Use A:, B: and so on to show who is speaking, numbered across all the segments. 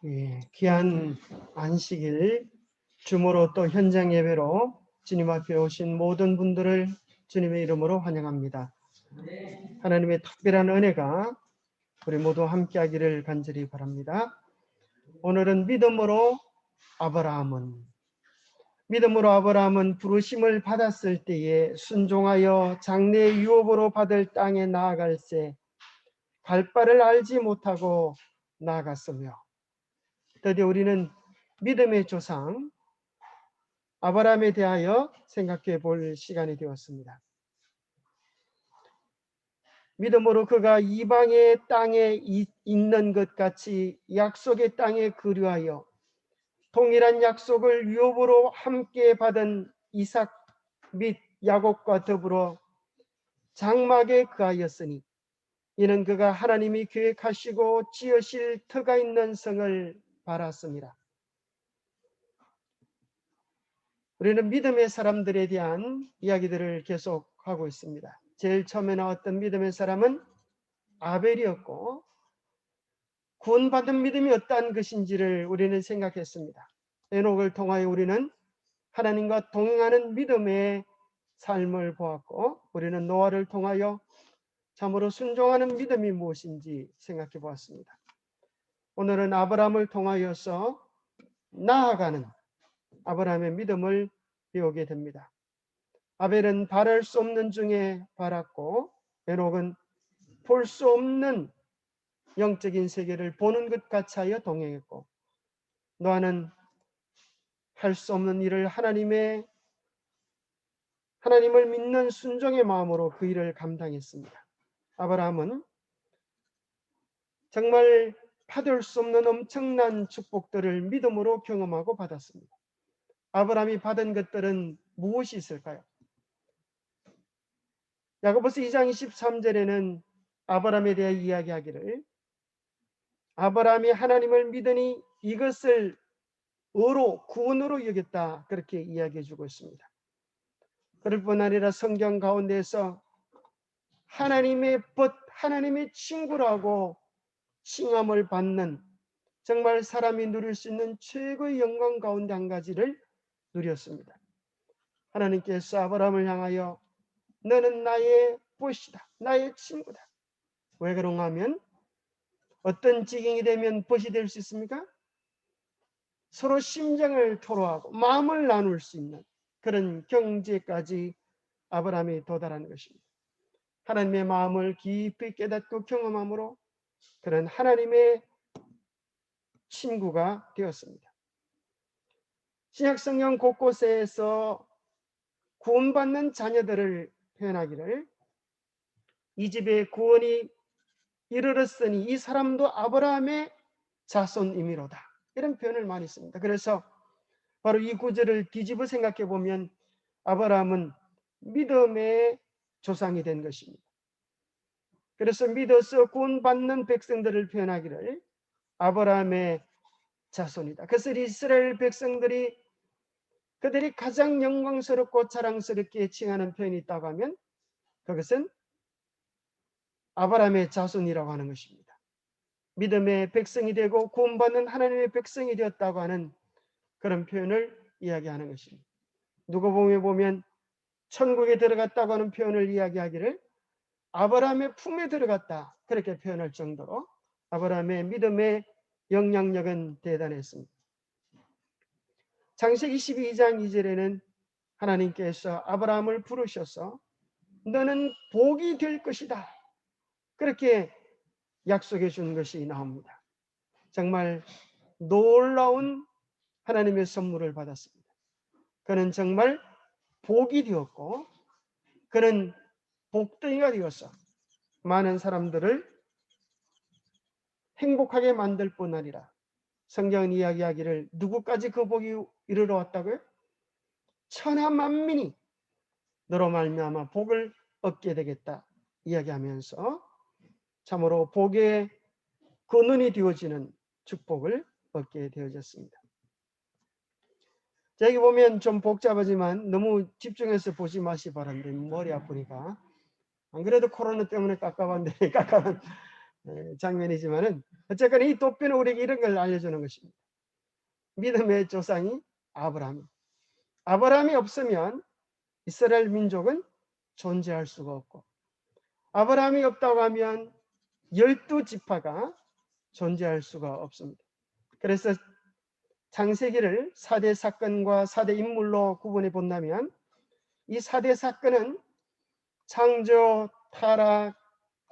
A: 예, 귀한 안식일 주모로 또 현장 예배로 주님 앞에 오신 모든 분들을 주님의 이름으로 환영합니다. 하나님의 특별한 은혜가 우리 모두 함께하기를 간절히 바랍니다. 오늘은 믿음으로 아브라함은 부르심을 받았을 때에 순종하여 장래의 유업으로 받을 땅에 나아갈새 갈 바를 알지 못하고 나아갔으며, 드디어 우리는 믿음의 조상 아브라함에 대하여 생각해 볼 시간이 되었습니다. 믿음으로 그가 이방의 땅에 있는 것 같이 약속의 땅에 거류하여 동일한 약속을 유업으로 함께 받은 이삭 및 야곱과 더불어 장막에 거하였으니, 이는 그가 하나님이 계획하시고 지으실 터가 있는 성을 바랐습니다. 우리는 믿음의 사람들에 대한 이야기들을 계속하고 있습니다. 제일 처음에 나왔던 믿음의 사람은 아벨이었고, 구원받은 믿음이 어떠한 것인지를 우리는 생각했습니다. 에녹을 통하여 우리는 하나님과 동행하는 믿음의 삶을 보았고, 우리는 노아를 통하여 참으로 순종하는 믿음이 무엇인지 생각해 보았습니다. 오늘은 아브라함을 통하여서 나아가는 아브라함의 믿음을 배우게 됩니다. 아벨은 바랄 수 없는 중에 바랐고, 에녹은 볼 수 없는 영적인 세계를 보는 것 같이 하여 동행했고, 노아는 할 수 없는 일을 하나님을 믿는 순종의 마음으로 그 일을 감당했습니다. 아브라함은 정말 받을 수 없는 엄청난 축복들을 믿음으로 경험하고 받았습니다. 아브라함이 받은 것들은 무엇이 있을까요? 야고보서 2장 23절에는 아브라함에 대해 이야기하기를, 아브라함이 하나님을 믿으니 이것을 의로 구원으로 여겼다, 그렇게 이야기해 주고 있습니다. 그럴 뿐 아니라 성경 가운데서 하나님의 하나님의 친구라고 칭함을 받는, 정말 사람이 누릴 수 있는 최고의 영광 가운데 한 가지를 누렸습니다. 하나님께서 아브라함을 향하여 너는 나의 벗이다, 나의 친구다. 왜 그런가 하면 어떤 지경이 되면 벗이 될 수 있습니까? 서로 심정을 토로하고 마음을 나눌 수 있는 그런 경지까지 아브라함이 도달하는 것입니다. 하나님의 마음을 깊이 깨닫고 경험함으로 그런 하나님의 친구가 되었습니다. 신약성경 곳곳에서 구원받는 자녀들을 표현하기를, 이 집에 구원이 이르렀으니 이 사람도 아브라함의 자손이미로다, 이런 표현을 많이 씁니다. 그래서 바로 이 구절을 뒤집어 생각해 보면 아브라함은 믿음의 조상이 된 것입니다. 그래서 믿어서 구원받는 백성들을 표현하기를 아브라함의 자손이다. 그래서 이스라엘 백성들이 그들이 가장 영광스럽고 자랑스럽게 칭하는 표현이 있다고 하면 그것은 아브라함의 자손이라고 하는 것입니다. 믿음의 백성이 되고 구원받는 하나님의 백성이 되었다고 하는 그런 표현을 이야기하는 것입니다. 누가복음에 보면 천국에 들어갔다고 하는 표현을 이야기하기를 아브라함의 품에 들어갔다, 그렇게 표현할 정도로 아브라함의 믿음의 영향력은 대단했습니다. 창세기 22장 2절에는 하나님께서 아브라함을 부르셔서 너는 복이 될 것이다, 그렇게 약속해 준 것이 나옵니다. 정말 놀라운 하나님의 선물을 받았습니다. 그는 정말 복이 되었고, 그는 복덩이가 되어서 많은 사람들을 행복하게 만들 뿐 아니라 성경은 이야기하기를 누구까지 그 복이 이르러 왔다고요? 천하 만민이 너로 말미암아 복을 얻게 되겠다 이야기하면서 참으로 복의 근원이 되어지는 축복을 얻게 되어졌습니다. 자, 여기 보면 좀 복잡하지만 너무 집중해서 보지 마시 바랍니다. 머리 아프니까. 안 그래도 코로나 때문에 깜깜한데 깜깜한 장면이지만은 어쨌거나 이 도표는 우리에게 이런 걸 알려주는 것입니다. 믿음의 조상이 아브라함이 없으면 이스라엘 민족은 존재할 수가 없고, 아브라함이 없다고 하면 12지파가 존재할 수가 없습니다. 그래서 창세기를 4대 사건과 4대 인물로 구분해 본다면 이 4대 사건은 창조, 타락,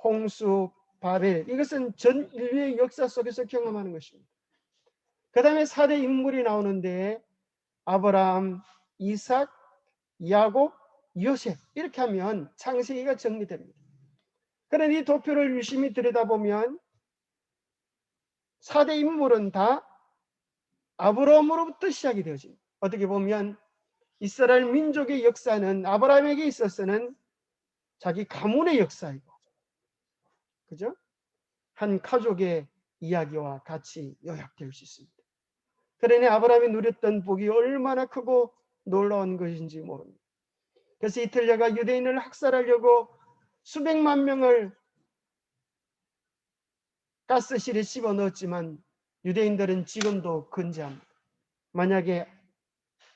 A: 홍수, 바벨, 이것은 전 인류의 역사 속에서 경험하는 것입니다. 그 다음에 4대 인물이 나오는데 아브라함, 이삭, 야곱, 요셉, 이렇게 하면 창세기가 정리됩니다. 그런데 이 도표를 유심히 들여다보면 4대 인물은 다 아브라함으로부터 시작이 되어집니다. 어떻게 보면 이스라엘 민족의 역사는 아브라함에게 있어서는 자기 가문의 역사이고, 그죠? 한 가족의 이야기와 같이 요약될 수 있습니다. 그러니 아브라함이 누렸던 복이 얼마나 크고 놀라운 것인지 모릅니다. 그래서 히틀러가 유대인을 학살하려고 수백만 명을 가스실에 집어넣었지만 유대인들은 지금도 건재합니다. 만약에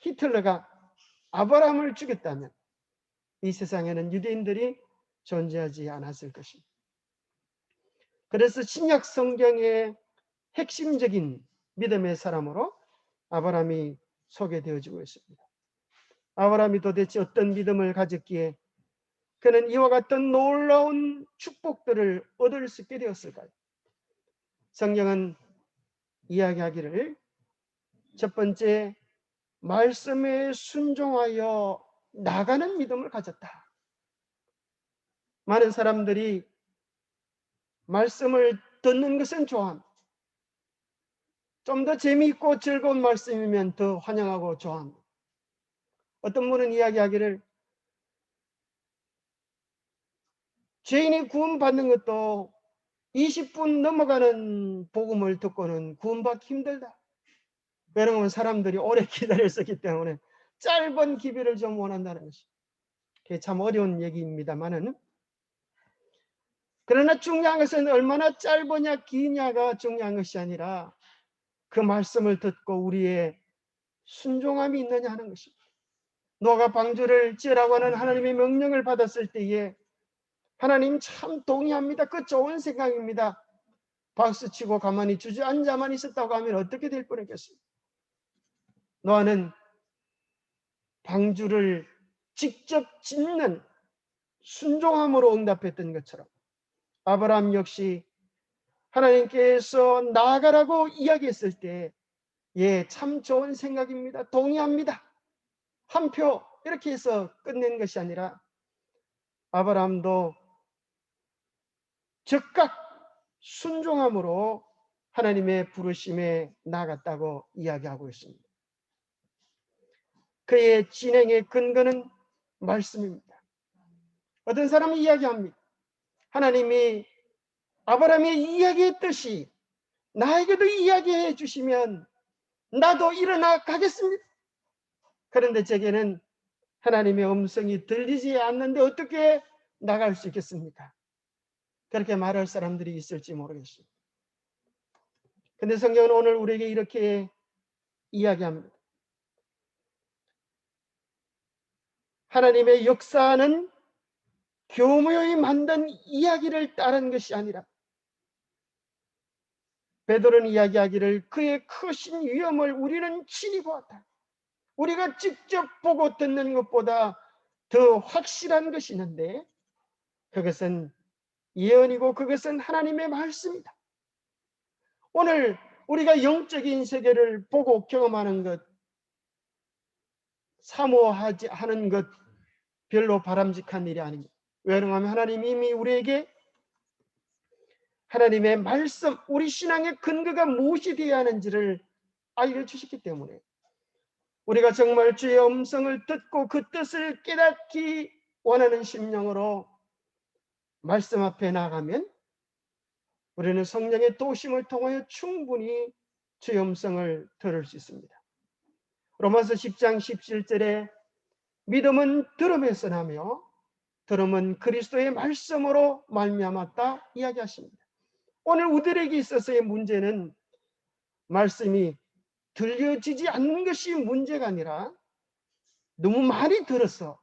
A: 히틀러가 아브라함을 죽였다면 이 세상에는 유대인들이 존재하지 않았을 것입니다. 그래서 신약 성경의 핵심적인 믿음의 사람으로 아브라함이 소개되어지고 있습니다. 아브라함이 도대체 어떤 믿음을 가졌기에 그는 이와 같은 놀라운 축복들을 얻을 수 있게 되었을까요? 성경은 이야기하기를 첫 번째, 말씀에 순종하여 나가는 믿음을 가졌다. 많은 사람들이 말씀을 듣는 것은 좋아합니다. 좀 더 재미있고 즐거운 말씀이면 더 환영하고 좋아합니다. 어떤 분은 이야기하기를 죄인이 구원받는 것도 20분 넘어가는 복음을 듣고는 구원받기 힘들다. 왜냐하면 사람들이 오래 기다렸었기 때문에 짧은 기별을 좀 원한다는 것이. 그게 참 어려운 얘기입니다만은, 그러나 중요한 것은 얼마나 짧으냐 기냐가 중요한 것이 아니라 그 말씀을 듣고 우리의 순종함이 있느냐 하는 것입니다. 노아가 방주를 지으라고 하는 하나님의 명령을 받았을 때에 하나님 참 동의합니다. 그 좋은 생각입니다. 박수치고 가만히 주저앉아만 있었다고 하면 어떻게 될 뻔했겠습니까? 노아는 방주를 직접 짓는 순종함으로 응답했던 것처럼 아브라함 역시 하나님께서 나아가라고 이야기했을 때 예, 참 좋은 생각입니다. 동의합니다. 한 표 이렇게 해서 끝낸 것이 아니라 아브라함도 즉각 순종함으로 하나님의 부르심에 나갔다고 이야기하고 있습니다. 그의 진행의 근거는 말씀입니다. 어떤 사람은 이야기합니다. 하나님이 아브라함이 이야기했듯이 나에게도 이야기해 주시면 나도 일어나 가겠습니다. 그런데 제게는 하나님의 음성이 들리지 않는데 어떻게 나갈 수 있겠습니까? 그렇게 말할 사람들이 있을지 모르겠습니다. 근데 성경은 오늘 우리에게 이렇게 이야기합니다. 하나님의 역사는 교묘히 만든 이야기를 따른 것이 아니라 베드로는 이야기하기를 그의 크신 위엄을 우리는 친히 보았다. 우리가 직접 보고 듣는 것보다 더 확실한 것이 있는데 그것은 예언이고 그것은 하나님의 말씀이다. 오늘 우리가 영적인 세계를 보고 경험하는 것, 사모하지 하는 것 별로 바람직한 일이 아닙니다. 왜냐하면 하나님이 이미 우리에게 하나님의 말씀, 우리 신앙의 근거가 무엇이 되어야 하는지를 알려주셨기 때문에 우리가 정말 주의 음성을 듣고 그 뜻을 깨닫기 원하는 심령으로 말씀 앞에 나가면 우리는 성령의 도심을 통하여 충분히 주의 음성을 들을 수 있습니다. 로마서 10장 17절에 믿음은 들음에서 나며 들음은 그리스도의 말씀으로 말미암았다 이야기하십니다. 오늘 우리들에게 있어서의 문제는 말씀이 들려지지 않는 것이 문제가 아니라 너무 많이 들어서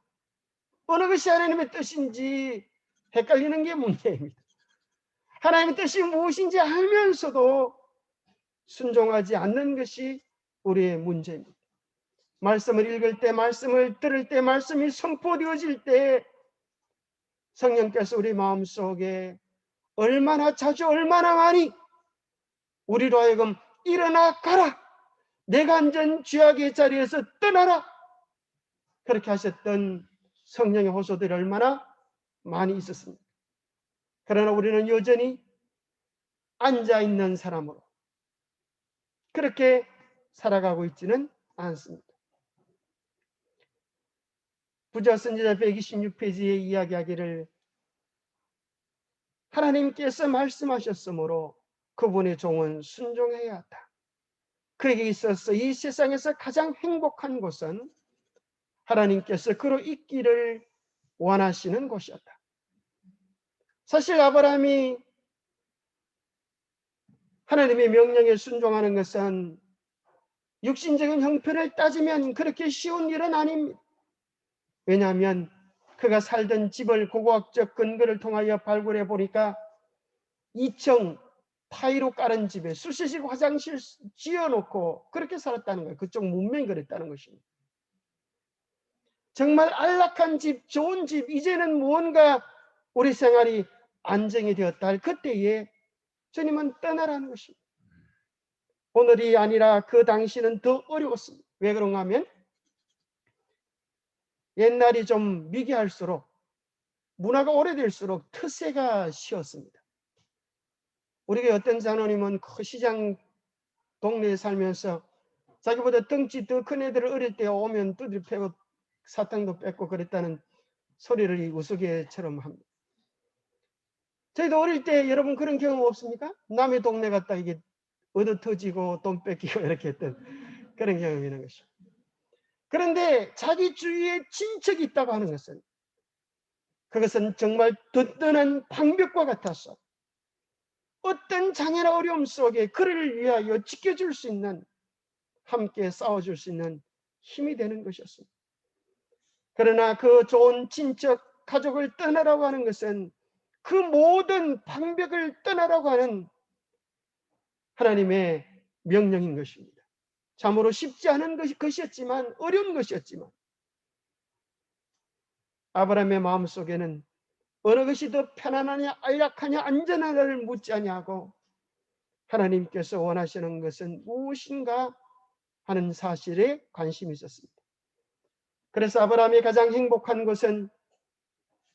A: 어느 것이 하나님의 뜻인지 헷갈리는 게 문제입니다. 하나님의 뜻이 무엇인지 알면서도 순종하지 않는 것이 우리의 문제입니다. 말씀을 읽을 때, 말씀을 들을 때, 말씀이 선포되어질 때 성령께서 우리 마음속에 얼마나 자주 얼마나 많이 우리로 하여금 일어나 가라, 내가 앉은 죄악의 자리에서 떠나라, 그렇게 하셨던 성령의 호소들이 얼마나 많이 있었습니다. 그러나 우리는 여전히 앉아있는 사람으로 그렇게 살아가고 있지는 않습니다. 부자 선지자 126페이지에 이야기하기를 하나님께서 말씀하셨으므로 그분의 종은 순종해야 한다. 그에게 있어서 이 세상에서 가장 행복한 곳은 하나님께서 그로 있기를 원하시는 곳이었다. 사실 아브라함이 하나님의 명령에 순종하는 것은 육신적인 형편을 따지면 그렇게 쉬운 일은 아닙니다. 왜냐하면 그가 살던 집을 고고학적 근거를 통하여 발굴해 보니까 2층 타일로 깔은 집에 수시식 화장실 지어놓고 그렇게 살았다는 거예요. 그쪽 문명이 그랬다는 것입니다. 정말 안락한 집, 좋은 집, 이제는 무언가 우리 생활이 안정이 되었다 할 그때에 주님은 떠나라는 것입니다. 오늘이 아니라 그 당시는 더 어려웠습니다. 왜 그런가 하면 옛날이 좀 미개할수록 문화가 오래될수록 터세가 쉬었습니다. 우리가 어떤 장로님은 그 시장 동네에 살면서 자기보다 덩치 더 큰 애들을 어릴 때 오면 두드려 패고 사탕도 뺏고 그랬다는 소리를 우스개처럼 합니다. 저희도 어릴 때 여러분 그런 경험 없습니까? 남의 동네 갔다 이게 얻어 터지고 돈 뺏기고 이렇게 했던 그런 경험이 있는 것이죠. 그런데 자기 주위에 친척이 있다고 하는 것은 그것은 정말 든든한 방벽과 같아서 어떤 장애나 어려움 속에 그를 위하여 지켜줄 수 있는, 함께 싸워줄 수 있는 힘이 되는 것이었습니다. 그러나 그 좋은 친척, 가족을 떠나라고 하는 것은 그 모든 방벽을 떠나라고 하는 하나님의 명령인 것입니다. 참으로 쉽지 않은 것이었지만, 어려운 것이었지만 아브라함의 마음속에는 어느 것이 더 편안하냐, 안락하냐, 안전하냐를 묻지 아니하고 하나님께서 원하시는 것은 무엇인가 하는 사실에 관심이 있었습니다. 그래서 아브라함이 가장 행복한 것은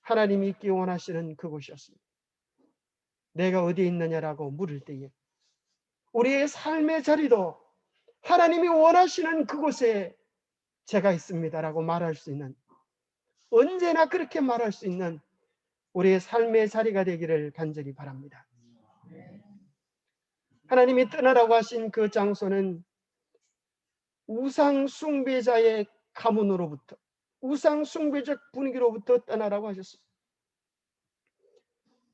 A: 하나님이 있기 원하시는 그곳이었습니다. 내가 어디에 있느냐라고 물을 때에 우리의 삶의 자리도 하나님이 원하시는 그곳에 제가 있습니다라고 말할 수 있는, 언제나 그렇게 말할 수 있는 우리의 삶의 자리가 되기를 간절히 바랍니다. 하나님이 떠나라고 하신 그 장소는 우상 숭배자의 가문으로부터, 우상 숭배적 분위기로부터 떠나라고 하셨습니다.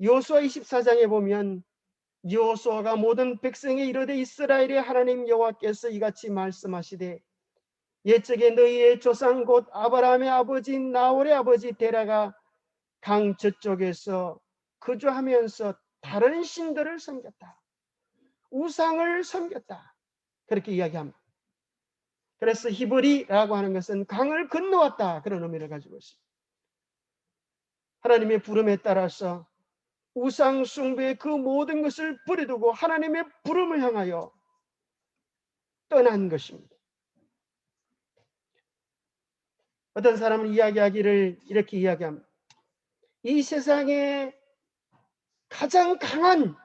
A: 여호수아 24장에 보면 여호수아가 모든 백성에 이르되 이스라엘의 하나님 여호와께서 이같이 말씀하시되 옛적에 너희의 조상 곧 아브라함의 아버지인 나홀의 아버지 데라가 강 저쪽에서 거주하면서 다른 신들을 섬겼다. 우상을 섬겼다. 그렇게 이야기합니다. 그래서 히브리라고 하는 것은 강을 건너왔다, 그런 의미를 가지고 있습니다. 하나님의 부름에 따라서 우상 숭배의 그 모든 것을 버려두고 하나님의 부름을 향하여 떠난 것입니다. 어떤 사람은 이야기하기를 이렇게 이야기합니다. 이 세상에 가장 강한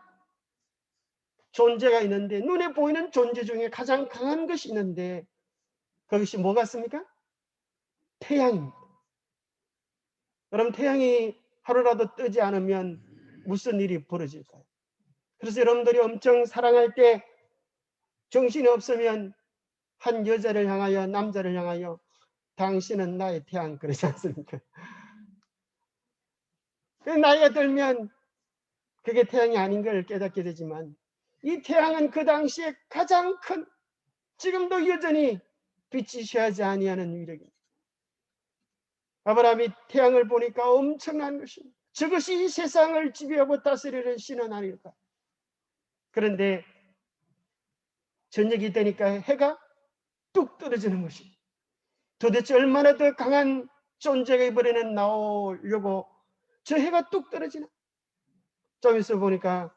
A: 존재가 있는데, 눈에 보이는 존재 중에 가장 강한 것이 있는데 그것이 뭐 같습니까? 태양입니다. 그럼 태양이 하루라도 뜨지 않으면 무슨 일이 벌어질까요? 그래서 여러분들이 엄청 사랑할 때 정신이 없으면 한 여자를 향하여, 남자를 향하여 당신은 나의 태양 그러지 않습니까? 그 나이가 들면 그게 태양이 아닌 걸 깨닫게 되지만 이 태양은 그 당시에 가장 큰, 지금도 여전히 빛이 쇠하지 아니하는 위력입니다. 아브라함이 태양을 보니까 엄청난 것입니다. 저것이 이 세상을 지배하고 다스리는 신은 아닐까. 그런데 저녁이 되니까 해가 뚝 떨어지는 것입니다. 도대체 얼마나 더 강한 존재가 이번에는 나오려고 저 해가 뚝 떨어지나. 좀 있어 보니까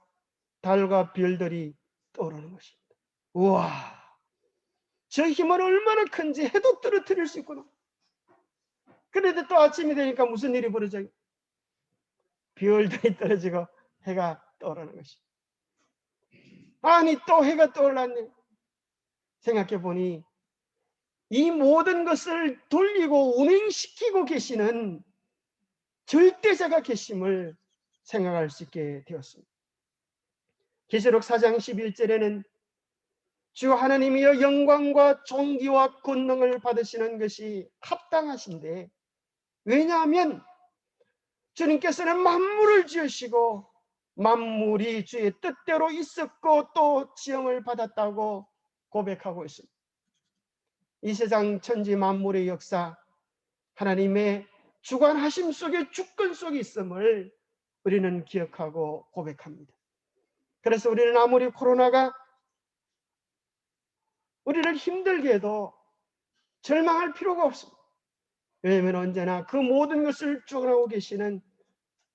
A: 달과 별들이 떠오르는 것입니다. 우와, 저 힘은 얼마나 큰지 해도 떨어뜨릴 수 있구나. 그런데 또 아침이 되니까 무슨 일이 벌어져요? 별들이 떨어지고 해가 떠오르는 것입니다. 아니, 또 해가 떠올랐네. 생각해 보니 이 모든 것을 돌리고 운행시키고 계시는 절대자가 계심을 생각할 수 있게 되었습니다. 계시록 4장 11절에는 주 하나님이여 영광과 존귀와 권능을 받으시는 것이 합당하신데, 왜냐하면 주님께서는 만물을 지으시고 만물이 주의 뜻대로 있었고 또 지형을 받았다고 고백하고 있습니다. 이 세상 천지 만물의 역사, 하나님의 주관하심 속에 주권 속에 있음을 우리는 기억하고 고백합니다. 그래서 우리는 아무리 코로나가 우리를 힘들게 해도 절망할 필요가 없습니다. 왜냐하면 언제나 그 모든 것을 주관하고 계시는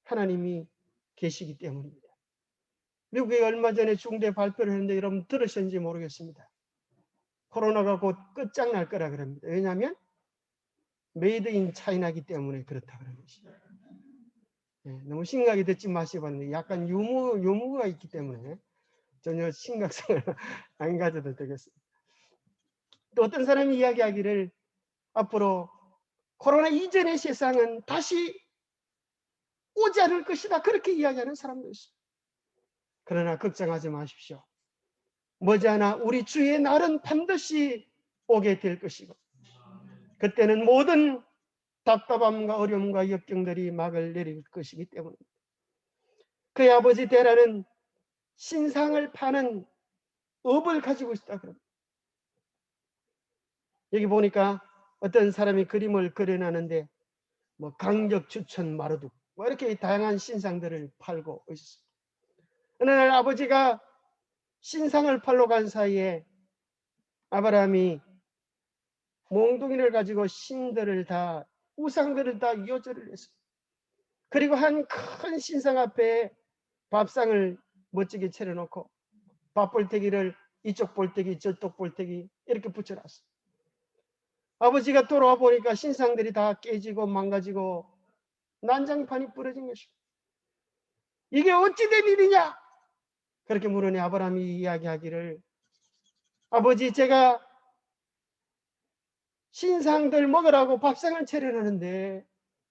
A: 하나님이 계시기 때문입니다. 미국에 얼마 전에 중대 발표를 했는데 여러분 들으셨는지 모르겠습니다. 코로나가 곧 끝장날 거라 그럽니다. 왜냐하면 메이드 인 차이나기 때문에 그렇다 그런 것입니다. 너무 심각하게 듣지 마시고 약간 유무가 있기 때문에 전혀 심각성을 안 가져도 되겠습니다. 또 어떤 사람이 이야기하기를 앞으로 코로나 이전의 세상은 다시 오지 않을 것이다, 그렇게 이야기하는 사람도 있습니다. 그러나 걱정하지 마십시오. 머지않아 우리 주의 날은 반드시 오게 될 것이고 그때는 모든 답답함과 어려움과 역경들이 막을 내릴 것이기 때문입니다. 그의 아버지 데라는 신상을 파는 업을 가지고 있다 그럽니다. 여기 보니까 어떤 사람이 그림을 그려놨는데 뭐 강력 추천 마루둑 뭐 이렇게 다양한 신상들을 팔고 있었습니다. 어느 날 아버지가 신상을 팔러 간 사이에 아브라함이 몽둥이를 가지고 신들을 다, 우상들을 다 요절을 했습니다. 그리고 한 큰 신상 앞에 밥상을 멋지게 차려놓고 밥볼때기를 이쪽 볼때기 저쪽 볼때기 이렇게 붙여놨어요. 아버지가 돌아와 보니까 신상들이 다 깨지고 망가지고 난장판이 부러진 것입니다. 이게 어찌 된 일이냐? 그렇게 물으니 아브라함이 이야기하기를, 아버지, 제가 신상들 먹으라고 밥상을 차려놨는데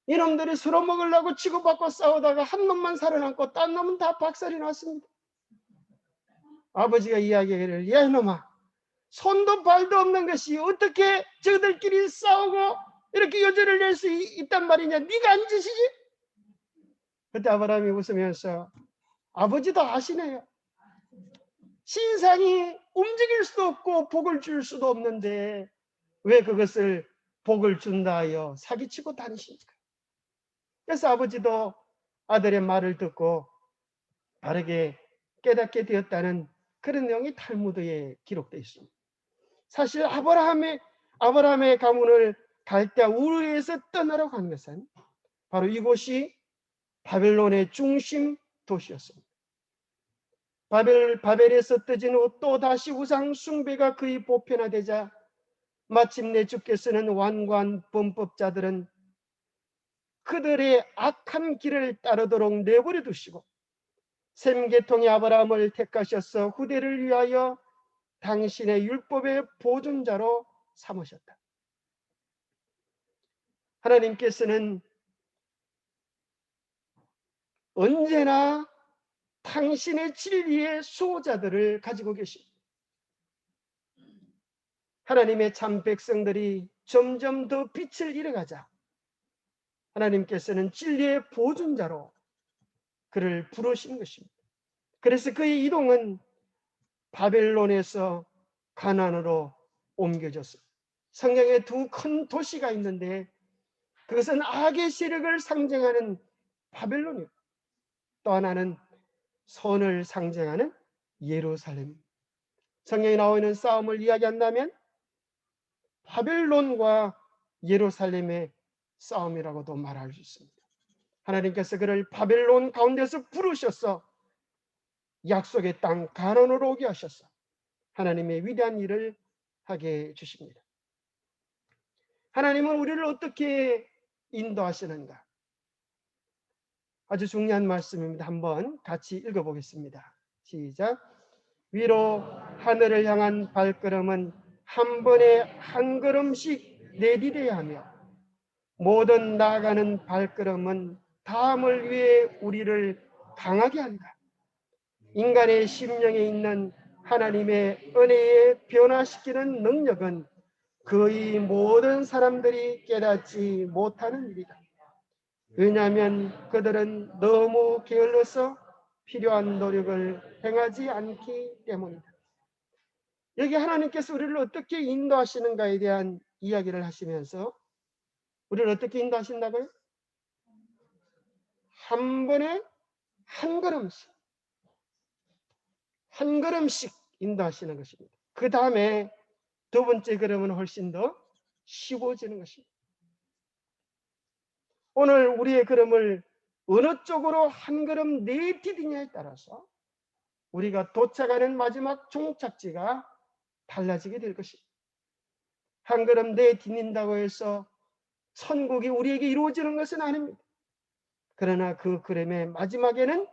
A: 이놈들이 서로 먹으려고 치고받고 싸우다가 한 놈만 살아남고 딴 놈은 다 박살이 났습니다. 아버지가 이야기하기를, 야 이놈아, 손도 발도 없는 것이 어떻게 저들끼리 싸우고 이렇게 요절을 낼 수 있단 말이냐? 네가 안 짓이지? 그때 아브라함이 웃으면서, 아버지도 아시네요. 신상이 움직일 수도 없고 복을 줄 수도 없는데 왜 그것을 복을 준다 하여 사기치고 다니십니까? 그래서 아버지도 아들의 말을 듣고 바르게 깨닫게 되었다는 그런 내용이 탈무드에 기록되어 있습니다. 사실 아브라함의 가문을 갈대아 우르에서 떠나러 간 것은 바로 이곳이 바벨론의 중심 도시였습니다. 바벨에서 떠진 후 또 다시 우상 숭배가 거의 보편화되자 마침내 주께서는 완고한 범법자들은 그들의 악한 길을 따르도록 내버려 두시고 셈 계통의 아브라함을 택하셔서 후대를 위하여 당신의 율법의 보존자로 삼으셨다. 하나님께서는 언제나 당신의 진리의 수호자들을 가지고 계십니다. 하나님의 참 백성들이 점점 더 빛을 잃어가자 하나님께서는 진리의 보존자로 그를 부르신 것입니다. 그래서 그의 이동은 바벨론에서 가나안으로 옮겨졌습니다. 성경에 두 큰 도시가 있는데 그것은 악의 세력을 상징하는 바벨론이고 또 하나는 선을 상징하는 예루살렘입니다. 성경에 나와 있는 싸움을 이야기한다면 바벨론과 예루살렘의 싸움이라고도 말할 수 있습니다. 하나님께서 그를 바벨론 가운데서 부르셔서 약속의 땅 가나안으로 오게 하셔서 하나님의 위대한 일을 하게 해 주십니다. 하나님은 우리를 어떻게 인도하시는가? 아주 중요한 말씀입니다. 한번 같이 읽어보겠습니다. 시작. 위로 하늘을 향한 발걸음은 한 번에 한 걸음씩 내디뎌야 하며 모든 나아가는 발걸음은 다음을 위해 우리를 강하게 한다. 인간의 심령에 있는 하나님의 은혜에 변화시키는 능력은 거의 모든 사람들이 깨닫지 못하는 일이다. 왜냐하면 그들은 너무 게을러서 필요한 노력을 행하지 않기 때문이다. 여기 하나님께서 우리를 어떻게 인도하시는가에 대한 이야기를 하시면서 우리를 어떻게 인도하신다고요? 한 번에 한 걸음씩 한 걸음씩 인도하시는 것입니다. 그 다음에 두 번째 걸음은 훨씬 더 쉬워지는 것입니다. 오늘 우리의 걸음을 어느 쪽으로 한 걸음 내디디냐에 따라서 우리가 도착하는 마지막 종착지가 달라지게 될 것입니다. 한 걸음 내딛는다고 해서 천국이 우리에게 이루어지는 것은 아닙니다. 그러나 그 걸음의 마지막에는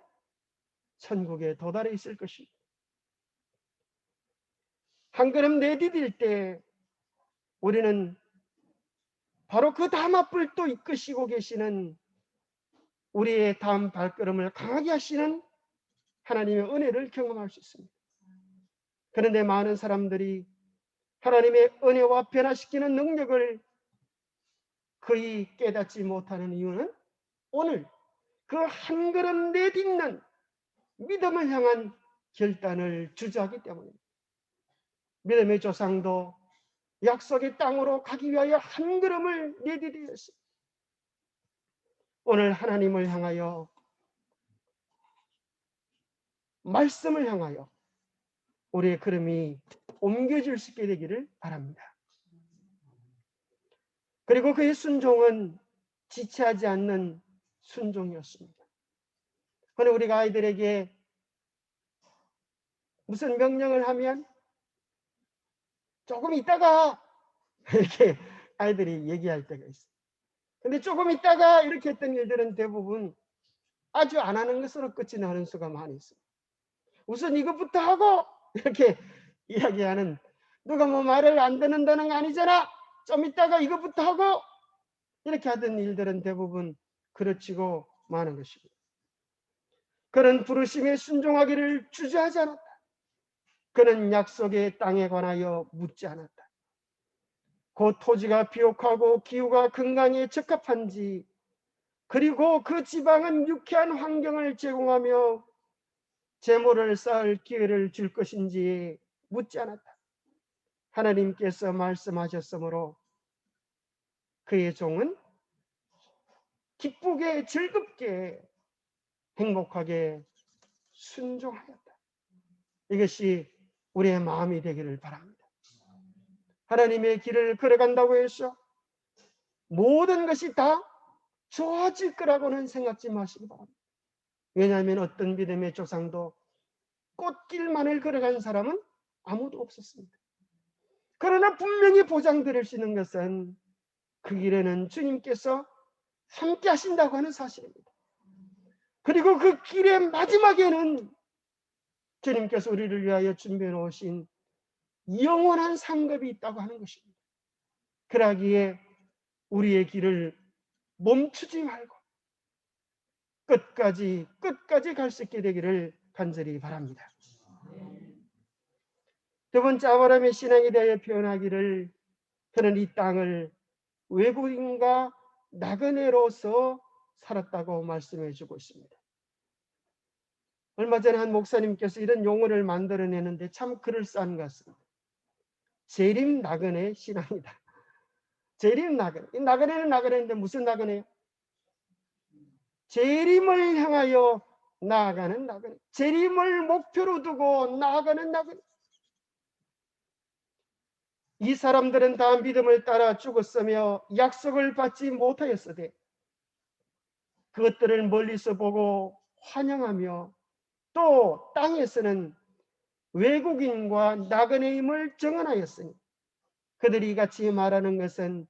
A: 천국에 도달해 있을 것입니다. 한 걸음 내디딜 때 우리는 바로 그 다음 앞을 또 이끄시고 계시는 우리의 다음 발걸음을 강하게 하시는 하나님의 은혜를 경험할 수 있습니다. 그런데 많은 사람들이 하나님의 은혜와 변화시키는 능력을 거의 깨닫지 못하는 이유는 오늘 그 한 걸음 내딛는 믿음을 향한 결단을 주저하기 때문입니다. 믿음의 조상도 약속의 땅으로 가기 위하여 한 걸음을 내디뎌야 했습니다. 오늘 하나님을 향하여 말씀을 향하여 우리의 걸음이 옮겨질 수 있게 되기를 바랍니다. 그리고 그의 순종은 지체하지 않는 순종이었습니다. 그런데 우리가 아이들에게 무슨 명령을 하면 조금 있다가 이렇게 아이들이 얘기할 때가 있어요. 근데 조금 있다가 이렇게 했던 일들은 대부분 아주 안 하는 것으로 끝이 나는 수가 많이 있습니다. 우선 이것부터 하고 이렇게 이야기하는, 누가 뭐 말을 안 듣는다는 거 아니잖아, 좀 있다가 이것부터 하고 이렇게 하던 일들은 대부분 그르치고 마는 것입니다. 그는 부르심에 순종하기를 주저하지 않았다. 그는 약속의 땅에 관하여 묻지 않았다. 그 토지가 비옥하고 기후가 건강에 적합한지, 그리고 그 지방은 유쾌한 환경을 제공하며 재물을 쌓을 기회를 줄 것인지 묻지 않았다. 하나님께서 말씀하셨으므로 그의 종은 기쁘게 즐겁게 행복하게 순종하였다. 이것이 우리의 마음이 되기를 바랍니다. 하나님의 길을 걸어간다고 해서 모든 것이 다 좋아질 거라고는 생각지 마시기 바랍니다. 왜냐하면 어떤 믿음의 조상도 꽃길만을 걸어간 사람은 아무도 없었습니다. 그러나 분명히 보장드릴 수 있는 것은 그 길에는 주님께서 함께 하신다고 하는 사실입니다. 그리고 그 길의 마지막에는 주님께서 우리를 위하여 준비해 놓으신 영원한 상급이 있다고 하는 것입니다. 그러기에 우리의 길을 멈추지 말고 끝까지 갈 수 있게 되기를 간절히 바랍니다. 두 번째, 아브라함의 신앙에 대하여 표현하기를 그는 이 땅을 외국인과 나그네로서 살았다고 말씀해 주고 있습니다. 얼마 전에 한 목사님께서 이런 용어를 만들어내는데 참 그럴싸한 것 같습니다. 재림 나그네 신앙이다. 재림 나그네. 이 나그네는 나그네인데 무슨 나그네예요? 재림을 향하여 나아가는 나그네. 재림을 목표로 두고 나아가는 나그네. 이 사람들은 다 믿음을 따라 죽었으며 약속을 받지 못하였으되 그것들을 멀리서 보고 환영하며 또 땅에서는 외국인과 나그네임을 정언하였으니 그들이 같이 말하는 것은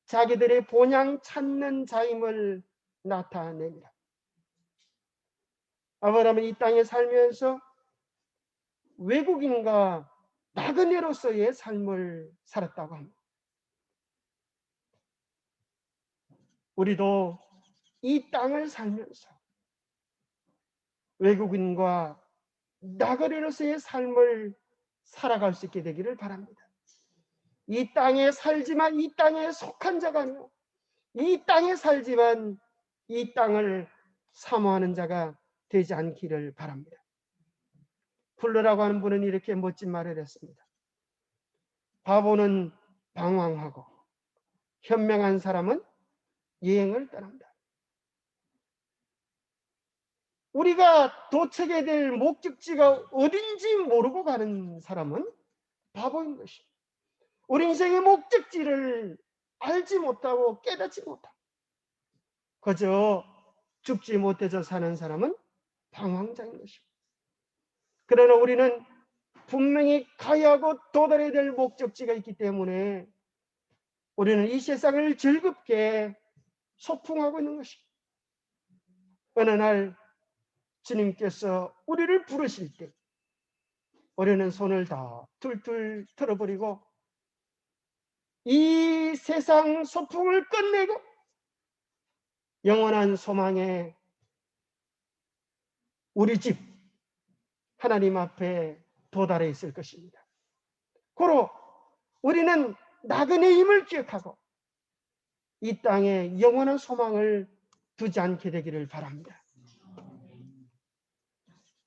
A: 자기들의 본향 찾는 자임을 나타냅니다. 아브라함은 이 땅에 살면서 외국인과 나그네로서의 삶을 살았다고 합니다. 우리도 이 땅을 살면서 외국인과 나그네로서의 삶을 살아갈 수 있게 되기를 바랍니다. 이 땅에 살지만 이 땅에 속한 자가 아니요 이 땅에 살지만 이 땅을 사모하는 자가 되지 않기를 바랍니다. 풀러라고 하는 분은 이렇게 멋진 말을 했습니다. 바보는 방황하고 현명한 사람은 여행을 떠납니다. 우리가 도착해야 될 목적지가 어딘지 모르고 가는 사람은 바보인 것입니다. 우리 인생의 목적지를 알지 못하고 깨닫지 못하고 그저 죽지 못해서 사는 사람은 방황자인 것입니다. 그러나 우리는 분명히 가야 하고 도달해야 될 목적지가 있기 때문에 우리는 이 세상을 즐겁게 소풍하고 있는 것입니다. 어느 날 주님께서 우리를 부르실 때 우리는 손을 다 툴툴 털어버리고 이 세상 소풍을 끝내고 영원한 소망에 우리 집 하나님 앞에 도달해 있을 것입니다. 고로 우리는 나그네임을 기억하고 이 땅에 영원한 소망을 두지 않게 되기를 바랍니다.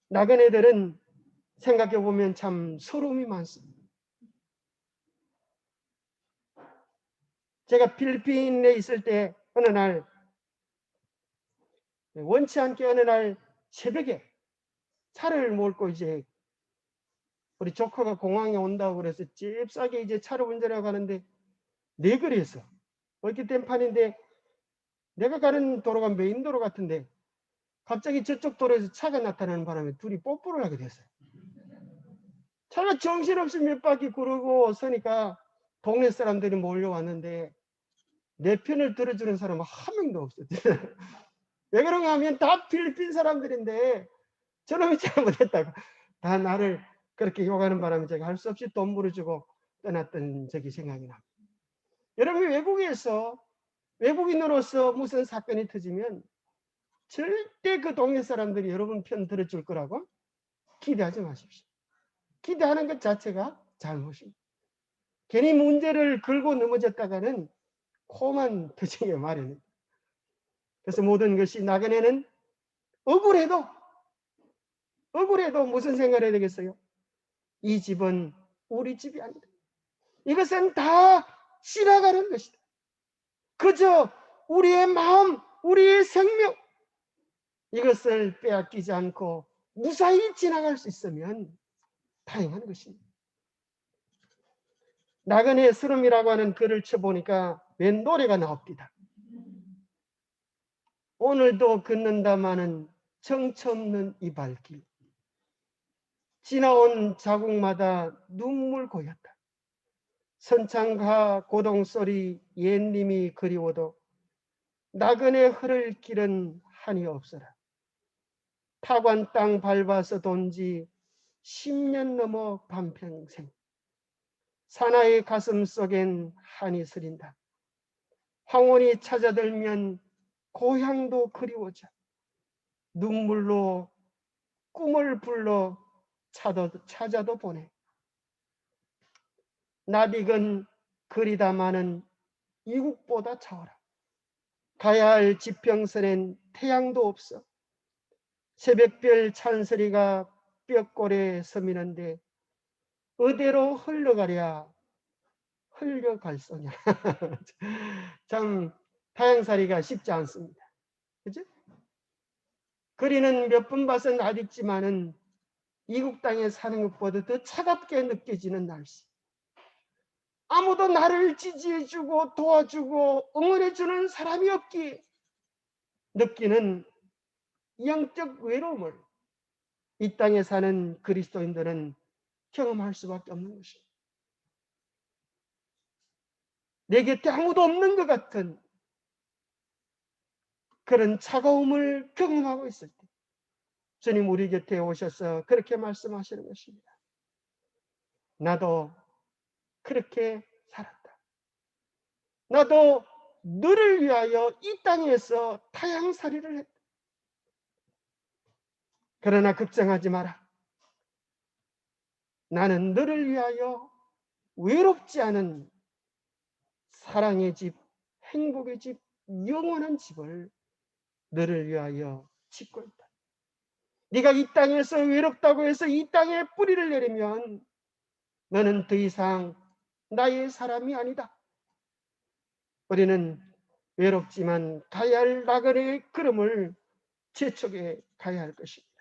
A: 나그네들은 생각해 보면 참 서러움이 많습니다. 제가 필리핀에 있을 때 어느 날 원치 않게 어느 날 새벽에 차를 몰고 이제 우리 조카가 공항에 온다고 그래서 잽싸게 이제 차를 운전하고 가는데 내 거리에서 이렇게 된 판인데 내가 가는 도로가 메인 도로 같은데 갑자기 저쪽 도로에서 차가 나타나는 바람에 둘이 뽀뽀를 하게 됐어요. 차가 정신없이 몇 바퀴 구르고 서니까 동네 사람들이 몰려왔는데 내 편을 들어주는 사람은 한 명도 없었어요. 왜 그런가 하면 다 필리핀 사람들인데 저놈이 잘못했다고 다 나를 그렇게 욕하는 바람에 제가 할 수 없이 돈 물어주고 떠났던 적이 생각이 납니다. 여러분 외국에서 외국인으로서 무슨 사건이 터지면 절대 그 동네 사람들이 여러분 편 들어줄 거라고 기대하지 마십시오. 기대하는 것 자체가 잘못입니다. 괜히 문제를 걸고 넘어졌다가는 코만 터지게 마련입니다. 그래서 모든 것이 나그네는 억울해도 무슨 생각을 해야 되겠어요? 이 집은 우리 집이 아니다. 이것은 다 지나가는 것이다. 그저 우리의 마음, 우리의 생명 이것을 빼앗기지 않고 무사히 지나갈 수 있으면 다행한 것입니다. 나그네의 스름이라고 하는 글을 쳐보니까 웬 노래가 나옵니다. 오늘도 걷는다마는 정처 없는 이 발길 지나온 자국마다 눈물 고였다. 선창가 고동소리 옛님이 그리워도 나그네 흐를 길은 한이 없어라. 타관 땅 밟아서 돈지 10년 넘어 반평생 사나이 가슴 속엔 한이 스린다. 황혼이 찾아들면 고향도 그리워져 눈물로 꿈을 불러 찾아도 보내. 낯익은 그리다마는 이국보다 차오라. 가야 할 지평선엔 태양도 없어 새벽별 찬소리가 뼈골에 서미는데 어디로 흘러가랴 흘려갈 소냐. 참 타향살이가 쉽지 않습니다. 그죠? 거리는 몇 번 봐서 낯익지만은 이국 땅에 사는 것보다 더 차갑게 느껴지는 날씨. 아무도 나를 지지해주고 도와주고 응원해주는 사람이 없기에 느끼는 영적 외로움을 이 땅에 사는 그리스도인들은 경험할 수밖에 없는 것입니다. 내 곁에 아무도 없는 것 같은 그런 차가움을 경험하고 있을 때 주님 우리 곁에 오셔서 그렇게 말씀하시는 것입니다. 나도 그렇게 살았다. 나도 너를 위하여 이 땅에서 타향살이를 했다. 그러나 걱정하지 마라. 나는 너를 위하여 외롭지 않은 사랑의 집, 행복의 집, 영원한 집을 너를 위하여 짓고 있다. 네가 이 땅에서 외롭다고 해서 이 땅에 뿌리를 내리면 너는 더 이상 나의 사람이 아니다. 우리는 외롭지만 가야 할 나그네의 걸음을 재촉해 가야 할 것입니다.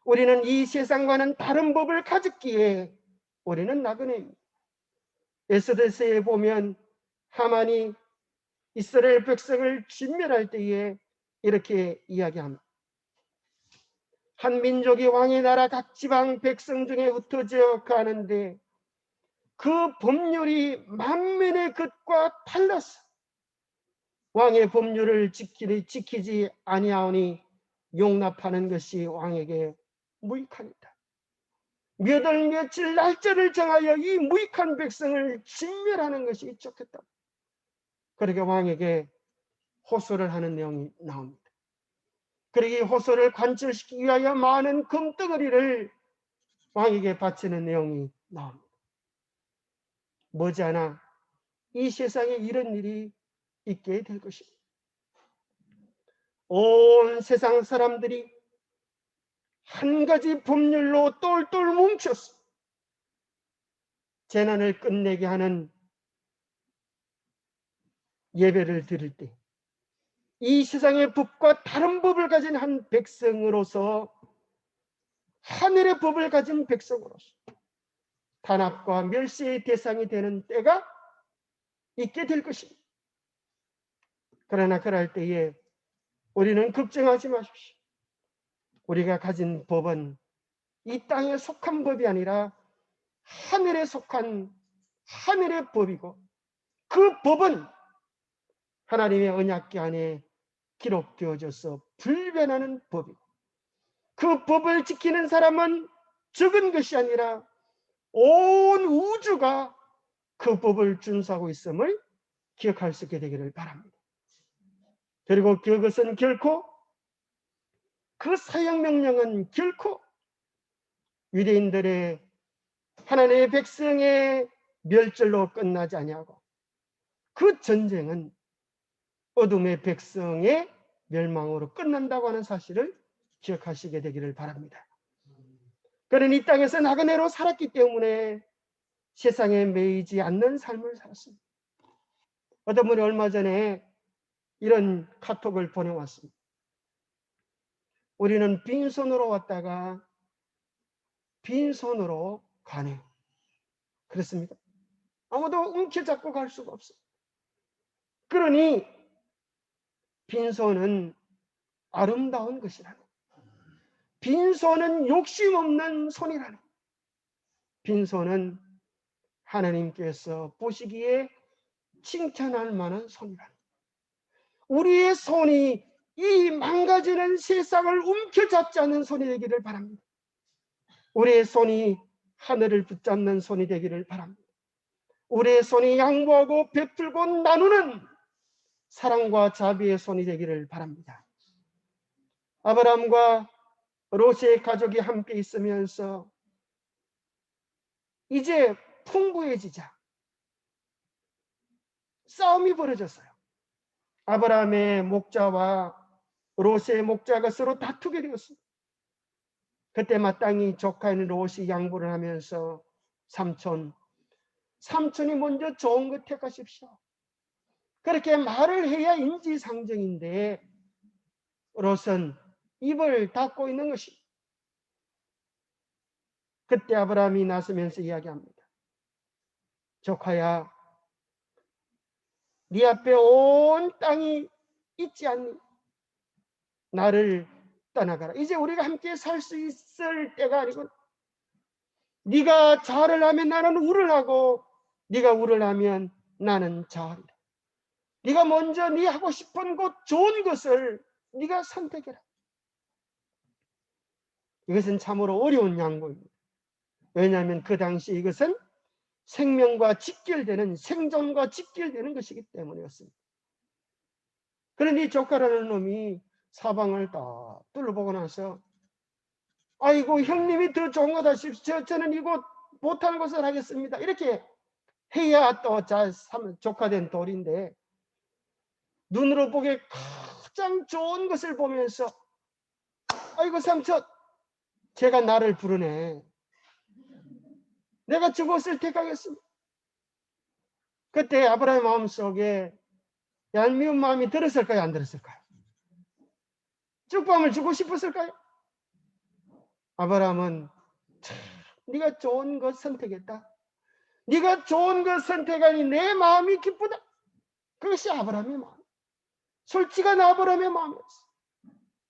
A: 우리는 이 세상과는 다른 법을 가졌기에 우리는 나그네입니다. 에스더서에 보면 하만이 이스라엘 백성을 진멸할 때에 이렇게 이야기합니다. 한 민족이 왕의 나라 각 지방 백성 중에 흩어져 가는데 그 법률이 만면의 것과 달라서 왕의 법률을 지키지 아니하오니 용납하는 것이 왕에게 무익하니라. 몇 월 며칠 날짜를 정하여 이 무익한 백성을 진멸하는 것이 좋겠다. 그렇게 왕에게 호소를 하는 내용이 나옵니다. 그러기 호소를 관철시키기 위하여 많은 금덩어리를 왕에게 바치는 내용이 나옵니다. 머지않아 이 세상에 이런 일이 있게 될 것입니다. 온 세상 사람들이 한 가지 법률로 똘똘 뭉쳐서 재난을 끝내게 하는 예배를 드릴 때 이 세상의 법과 다른 법을 가진 한 백성으로서 하늘의 법을 가진 백성으로서 탄압과 멸시의 대상이 되는 때가 있게 될 것입니다. 그러나 그럴 때에 우리는 걱정하지 마십시오. 우리가 가진 법은 이 땅에 속한 법이 아니라 하늘에 속한 하늘의 법이고 그 법은 하나님의 언약궤 안에 기록되어져서 불변하는 법이고 그 법을 지키는 사람은 적은 것이 아니라 온 우주가 그 법을 준수하고 있음을 기억할 수 있게 되기를 바랍니다. 그리고 그것은 결코 그 사형명령은 결코 유대인들의 하나님의 백성의 멸절로 끝나지 아니하고 그 전쟁은 어둠의 백성의 멸망으로 끝난다고 하는 사실을 기억하시게 되기를 바랍니다. 그는 이 땅에서 나그네로 살았기 때문에 세상에 매이지 않는 삶을 살았습니다. 어떤 분이 얼마 전에 이런 카톡을 보내왔습니다. 우리는 빈손으로 왔다가 빈손으로 가네요. 그렇습니까? 아무도 움켜잡고 갈 수가 없어요. 그러니 빈손은 아름다운 것이라는, 빈손은 욕심 없는 손이라는, 빈손은 하나님께서 보시기에 칭찬할 만한 손이라는, 우리의 손이 이 망가지는 세상을 움켜잡지 않는 손이 되기를 바랍니다. 우리의 손이 하늘을 붙잡는 손이 되기를 바랍니다. 우리의 손이 양보하고 베풀고 나누는 사랑과 자비의 손이 되기를 바랍니다. 아브라함과 롯의 가족이 함께 있으면서 이제 풍부해지자 싸움이 벌어졌어요. 아브라함의 목자와 롯의 목자가 서로 다투게 되었습니다. 그때 마땅히 조카인 롯이 양보를 하면서 삼촌이 먼저 좋은 거 택하십시오. 그렇게 말을 해야 인지상정인데 롯은 입을 닫고 있는 것입니다. 그때 아브라함이 나서면서 이야기합니다. 조카야, 네 앞에 온 땅이 있지 않니? 나를 떠나가라. 이제 우리가 함께 살 수 있을 때가 아니고, 네가 좌를 하면 나는 우를 하고 네가 우를 하면 나는 좌하리라. 네가 먼저 네 하고 싶은 것, 좋은 것을 네가 선택해라. 이것은 참으로 어려운 양보입니다. 왜냐하면 그 당시 이것은 생명과 직결되는, 생존과 직결되는 것이기 때문이었습니다. 그런데 이 조카라는 놈이 사방을 다 둘러보고 나서, 아이고 형님이 더 좋은 것 하십시오. 저는 이곳 못하는 것을 하겠습니다. 이렇게 해야 또 조카된 돌인데, 눈으로 보기에 가장 좋은 것을 보면서, 아이고 삼촌, 제가 나를 부르네. 내가 저것을 택하겠습니다. 그때 아브라함의 마음속에 얄미운 마음이 들었을까요? 안 들었을까요? 죽밤을 주고 싶었을까요? 아브라함은 네가 좋은 것 선택했다. 네가 좋은 것 선택하니 내 마음이 기쁘다. 그것이 아브라함의 마음. 솔직한 아브라함의 마음이었어.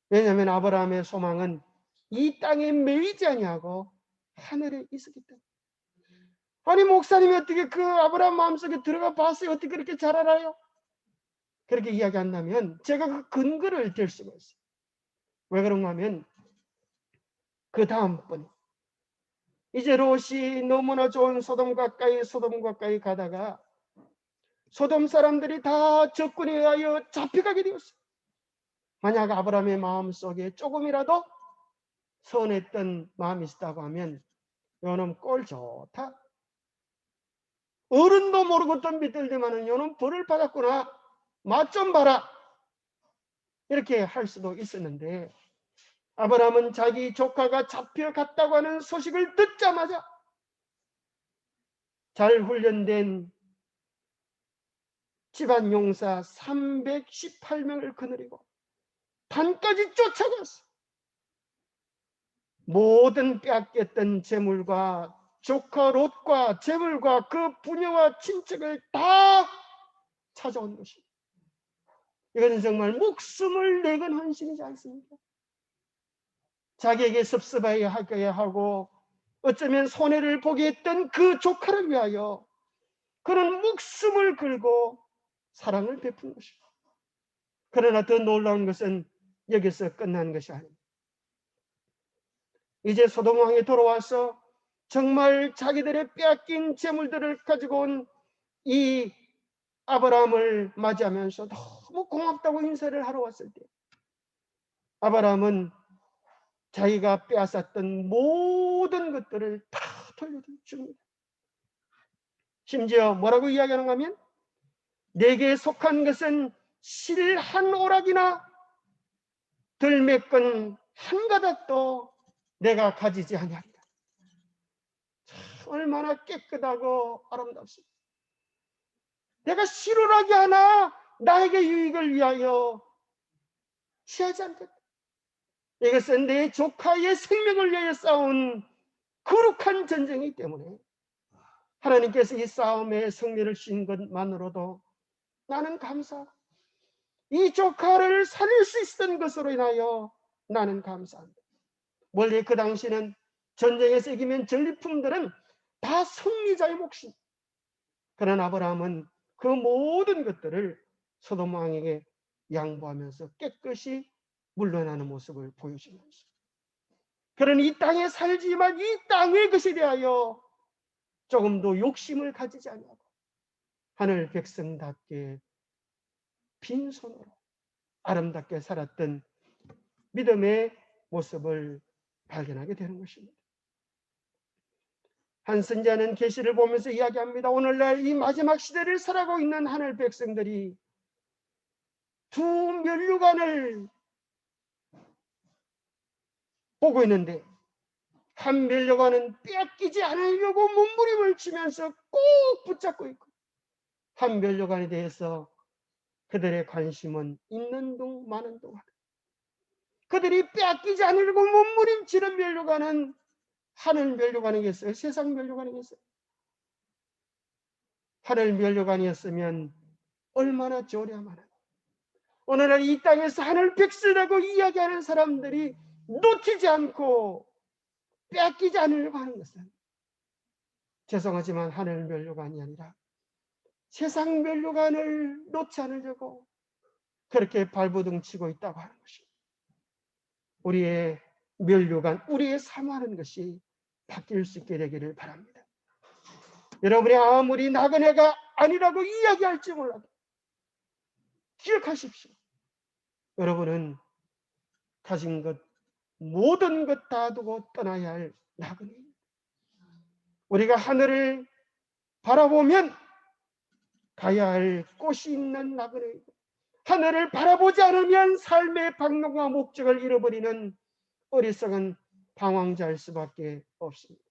A: 왜냐하면 아브라함의 소망은 이 땅에 매이지 아니하고 하늘에 있었기 때문에. 아니 목사님이 어떻게 그 아브라함 마음속에 들어가 봤어요? 어떻게 그렇게 잘 알아요? 그렇게 이야기한다면 제가 그 근거를 댈 수가 있어요. 왜 그런가 하면 그 다음번에 이제 롯이 너무나 좋은 소돔 가까이 가다가 소돔 사람들이 다 적군에 의하여 잡혀가게 되었어요. 만약 아브라함의 마음속에 조금이라도 선했던 마음이 있었다고 하면 요놈 꼴 좋다. 어른도 모르고 좀 믿들더만은 요놈 벌을 받았구나. 맛 좀 봐라. 이렇게 할 수도 있었는데 아브라함은 자기 조카가 잡혀갔다고 하는 소식을 듣자마자 잘 훈련된 집안 용사 318명을 거느리고 단까지 쫓아갔어. 모든 빼앗겼던 재물과 조카 롯과 재물과 그 부녀와 친척을 다 찾아온 것입니다. 이것은 정말 목숨을 내건 헌신이지 않습니까? 자기에게 섭섭하게 하고 어쩌면 손해를 보게 했던 그 조카를 위하여 그는 목숨을 걸고 사랑을 베푼 것입니다. 그러나 더 놀라운 것은 여기서 끝난 것이 아닙니다. 이제 소돔 왕이 돌아와서 정말 자기들의 빼앗긴 재물들을 가지고 온 이 아브라함을 맞이하면서 너무 고맙다고 인사를 하러 왔을 때 아브라함은 자기가 빼앗았던 모든 것들을 다 돌려줍니다. 심지어 뭐라고 이야기하는가 하면 내게 속한 것은 실 한 오락이나 들매건 한 가닥도 내가 가지지 아니하리라. 얼마나 깨끗하고 아름답습니다. 내가 실오락이 하나 나에게 유익을 위하여 취하지 않겠다. 이것은 내 조카의 생명을 위하여 싸운 거룩한 전쟁이기 때문에 하나님께서 이 싸움에 승리를 주신 것만으로도 나는 감사하고 이 조카를 살릴 수 있었던 것으로 인하여 나는 감사합니다. 원래 그 당시는 전쟁에서 이기면 전리품들은 다 승리자의 몫입니다. 그러나 아브라함은 그 모든 것들을 소돔 왕에게 양보하면서 깨끗이 물러나는 모습을 보여주면서 그러니 이 땅에 살지만 이 땅의 것에 대하여 조금도 욕심을 가지지 아니하고 하늘 백성답게 빈손으로 아름답게 살았던 믿음의 모습을 발견하게 되는 것입니다. 한 선지자는 계시를 보면서 이야기합니다. 오늘날 이 마지막 시대를 살아가고 있는 하늘 백성들이 두 면류관을 보고 있는데 한 면류관은 뺏기지 않으려고 몸부림을 치면서 꼭 붙잡고 있고, 한 면류관에 대해서 그들의 관심은 있는 둥 마는 둥 하다. 그들이 뺏기지 않으려고 몸부림치는 면류관은 하늘 면류관이겠어요? 세상 면류관이겠어요? 하늘 면류관이었으면 얼마나 좋으랴마나. 오늘날 이 땅에서 하늘 백성이라고 이야기하는 사람들이 놓치지 않고 뺏기지 않으려고 하는 것은, 죄송하지만 하늘 면류관이 아니라 세상 면류관을 놓지 않으려고 그렇게 발버둥 치고 있다고 하는 것입니다. 우리의 면류관, 우리의 사모하는 것이 바뀔 수 있게 되기를 바랍니다. 여러분이 아무리 나그네가 아니라고 이야기할지 몰라도 기억하십시오. 여러분은 가진 것, 모든 것 다 두고 떠나야 할 나그네입니다. 우리가 하늘을 바라보면 가야 할 곳이 있는 나그네이고, 하늘을 바라보지 않으면 삶의 방향과 목적을 잃어버리는 어리석은 방황자일 수밖에 없습니다.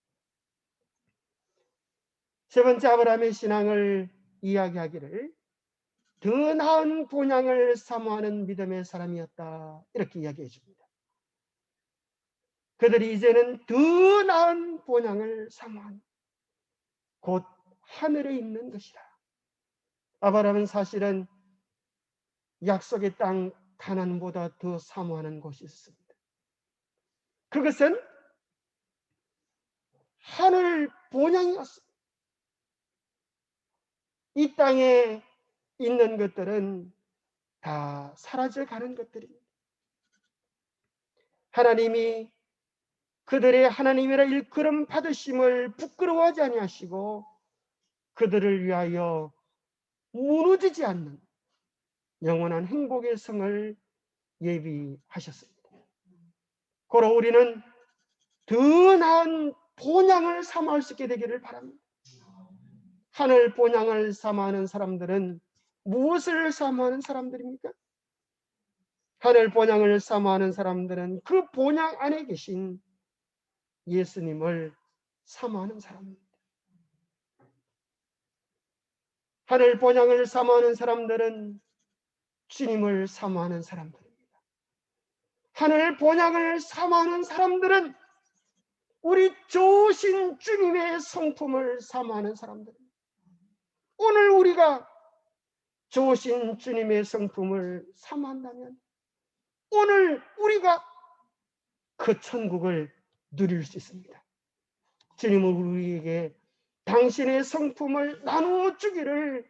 A: 세 번째, 아브라함의 신앙을 이야기하기를 더 나은 본향을 사모하는 믿음의 사람이었다, 이렇게 이야기해 줍니다. 그들이 이제는 더 나은 본향을 사모한, 곧 하늘에 있는 것이라. 아브라함은 사실은 약속의 땅 가나안보다 더 사모하는 곳이 있습니다. 그것은 하늘 본향이었습니다. 이 땅에 있는 것들은 다 사라져 가는 것들입니다. 하나님이 그들의 하나님이라 일컬음 받으심을 부끄러워하지 아니하시고 그들을 위하여 무너지지 않는 영원한 행복의 성을 예비하셨습니다. 고로 우리는 더 나은 본향을 사모할 수 있게 되기를 바랍니다. 하늘 본향을 사모하는 사람들은 무엇을 사모하는 사람들입니까? 하늘 본향을 사모하는 사람들은 그 본향 안에 계신 예수님을 사모하는 사람입니다. 하늘 본향을 사모하는 사람들은 주님을 사모하는 사람들입니다. 하늘 본향을 사모하는 사람들은 우리 좋으신 주님의 성품을 사모하는 사람들입니다. 오늘 우리가 좋으신 주님의 성품을 사모한다면 오늘 우리가 그 천국을 누릴 수 있습니다. 주님은 우리에게 당신의 성품을 나누어 주기를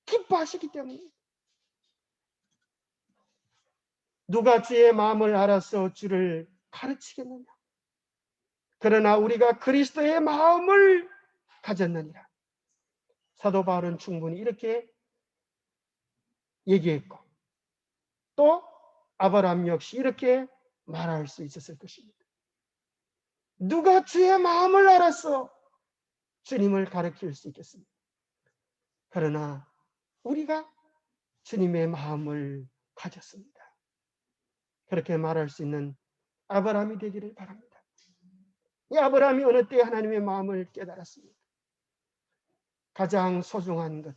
A: 기뻐하시기 때문에, 누가 주의 마음을 알아서 주를 가르치겠느냐? 그러나 우리가 그리스도의 마음을 가졌느니라. 사도 바울은 충분히 이렇게 얘기했고, 또 아브라함 역시 이렇게 말할 수 있었을 것입니다. 누가 주의 마음을 알아서 주님을 가르칠 수 있겠습니까? 그러나 우리가 주님의 마음을 가졌습니다. 그렇게 말할 수 있는 아브라함이 되기를 바랍니다. 이 아브라함이 어느 때 하나님의 마음을 깨달았습니까? 가장 소중한 것,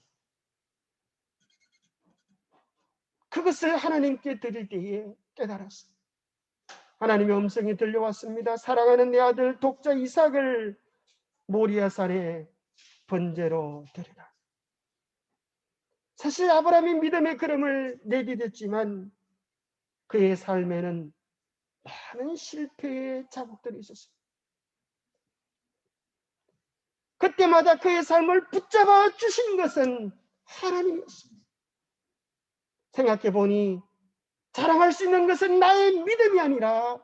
A: 그것을 하나님께 드릴 때에 깨달았습니다. 하나님의 음성이 들려왔습니다. 사랑하는 내 아들 독자 이삭을 모리아산에 번제로 드리라. 사실 아브라함이 믿음의 걸음을 내디뎠지만 그의 삶에는 많은 실패의 자국들이 있었습니다. 그때마다 그의 삶을 붙잡아 주신 것은 하나님이었습니다. 생각해 보니 자랑할 수 있는 것은 나의 믿음이 아니라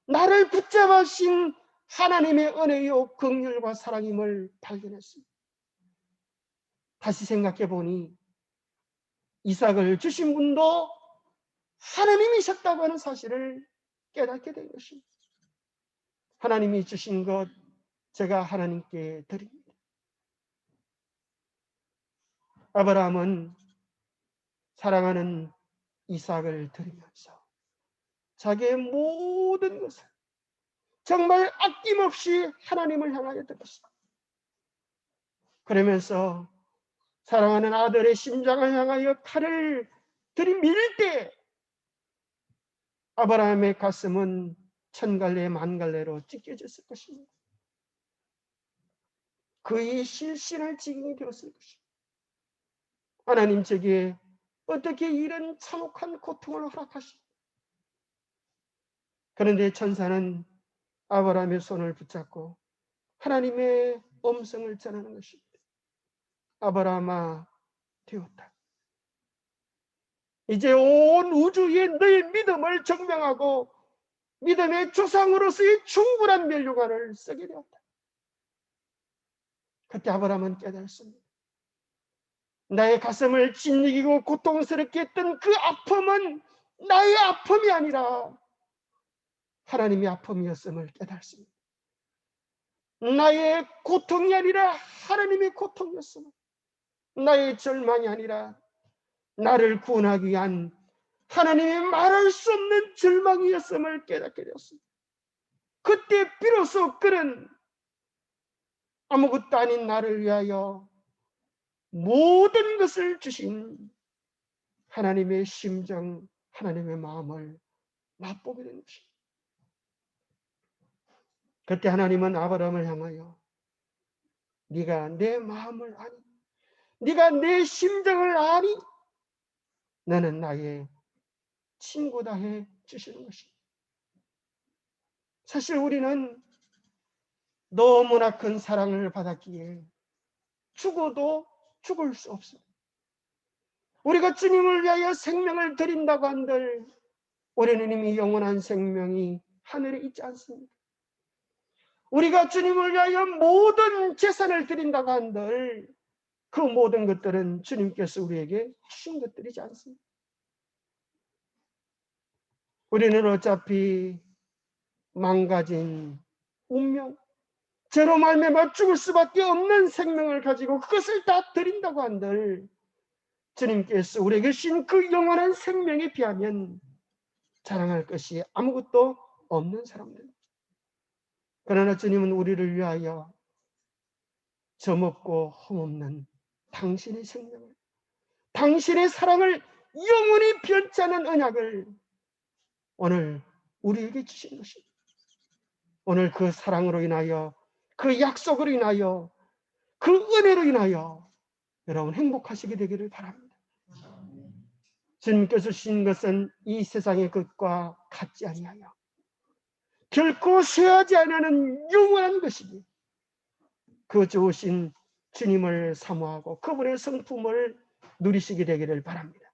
A: 나를 붙잡아 주신 하나님의 은혜요 긍휼과 사랑임을 발견했습니다. 다시 생각해 보니 이삭을 주신 분도 하나님이셨다고 하는 사실을 깨닫게 된 것입니다. 하나님이 주신 것 제가 하나님께 드립니다. 아브라함은 사랑하는 이삭을 드리면서 자기의 모든 것을 정말 아낌없이 하나님을 향하여 들었습니다. 그러면서 사랑하는 아들의 심장을 향하여 칼을 들이밀 때 아브라함의 가슴은 천갈래 만갈래로 찢겨졌을 것입니다. 그의 실신할 지경이 되었을 것입니다. 하나님 제게 어떻게 이런 참혹한 고통을 허락하시오? 그런데 천사는 아브라함의 손을 붙잡고 하나님의 음성을 전하는 것입니다. 아브라함아, 되었다. 이제 온 우주에 너의 믿음을 증명하고 믿음의 조상으로서의 충분한 면류관을 쓰게 되었다. 그때 아브라함은 깨달았습니다. 나의 가슴을 짓이기고 고통스럽게 했던 그 아픔은 나의 아픔이 아니라 하나님의 아픔이었음을 깨달았습니다. 나의 고통이 아니라 하나님의 고통이었음을, 나의 절망이 아니라 나를 구원하기 위한 하나님의 말할 수 없는 절망이었음을 깨닫게 되었습니다. 그때 비로소 그는 아무것도 아닌 나를 위하여 모든 것을 주신 하나님의 심정, 하나님의 마음을 맛보게 된 것입니다. 그때 하나님은 아브라함을 향하여 네가 내 마음을 아니, 네가 내 심정을 아니, 너는 나의 친구다 해 주시는 것입니다. 사실 우리는 너무나 큰 사랑을 받았기에 죽어도 죽을 수 없습니다. 우리가 주님을 위하여 생명을 드린다고 한들 우리는 이미 영원한 생명이 하늘에 있지 않습니다. 우리가 주님을 위하여 모든 재산을 드린다고 한들 그 모든 것들은 주님께서 우리에게 주신 것들이지 않습니다. 우리는 어차피 망가진 운명, 죄로 말미암아 죽을 수밖에 없는 생명을 가지고 그것을 다 드린다고 한들 주님께서 우리에게 주신 그 영원한 생명에 비하면 자랑할 것이 아무것도 없는 사람들입니다. 그러나 주님은 우리를 위하여 점없고 흠없는 당신의 생명을, 당신의 사랑을 영원히 변치 않은 언약을 오늘 우리에게 주신 것입니다. 오늘 그 사랑으로 인하여, 그 약속으로 인하여, 그 은혜로 인하여 여러분 행복하시게 되기를 바랍니다. 주님께서 주신 것은 이 세상의 것과 같지 아니하여 결코 쇠하지 않는 영원한 것이니 그 좋으신 주님을 사모하고 그분의 성품을 누리시게 되기를 바랍니다.